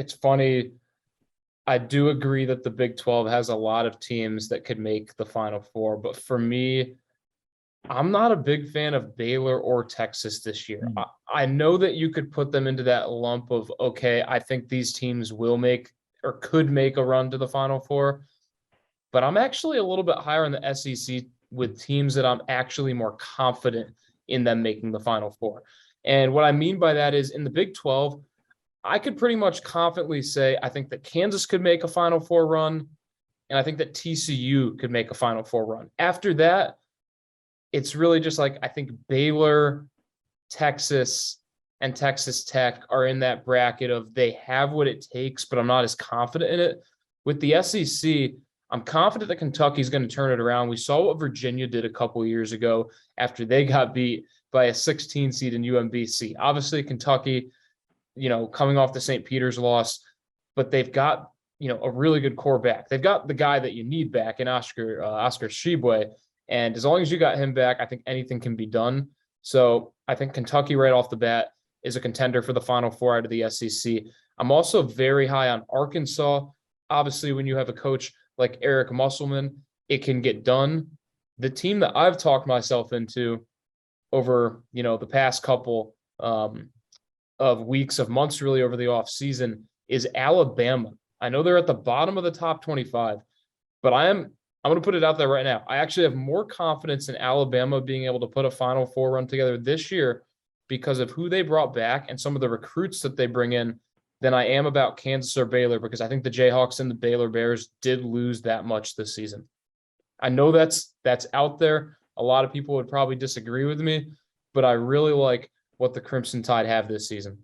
it's funny. I do agree that the Big 12 has a lot of teams that could make the Final Four, but for me, I'm not a big fan of Baylor or Texas this year. Mm. I know that you could put them into that lump of, okay, I think these teams will make or could make a run to the Final Four, but I'm actually a little bit higher in the SEC with teams that I'm actually more confident in them making the Final Four. And what I mean by that is in the Big 12, I could pretty much confidently say I think that Kansas could make a Final Four run, and I think that TCU could make a Final Four run. After that, it's really just like I think Baylor, Texas, and Texas Tech are in that bracket of they have what it takes, but I'm not as confident in it. With the SEC, I'm confident that Kentucky's going to turn it around. We saw what Virginia did a couple of years ago after they got beat by a 16 seed in UMBC. Obviously, Kentucky, coming off the St. Peter's loss, but they've got, a really good core back. They've got the guy that you need back in Oscar Tshiebwe. And as long as you got him back, I think anything can be done. So I think Kentucky right off the bat is a contender for the Final Four out of the SEC. I'm also very high on Arkansas. Obviously, when you have a coach like Eric Musselman, it can get done. The team that I've talked myself into over, the past couple of weeks, of months, really over the offseason is Alabama. I know they're at the bottom of the top 25, but I'm going to put it out there right now. I actually have more confidence in Alabama being able to put a Final Four run together this year because of who they brought back and some of the recruits that they bring in than I am about Kansas or Baylor, because I think the Jayhawks and the Baylor Bears did lose that much this season. I know that's out there. A lot of people would probably disagree with me, but I really like what the Crimson Tide have this season.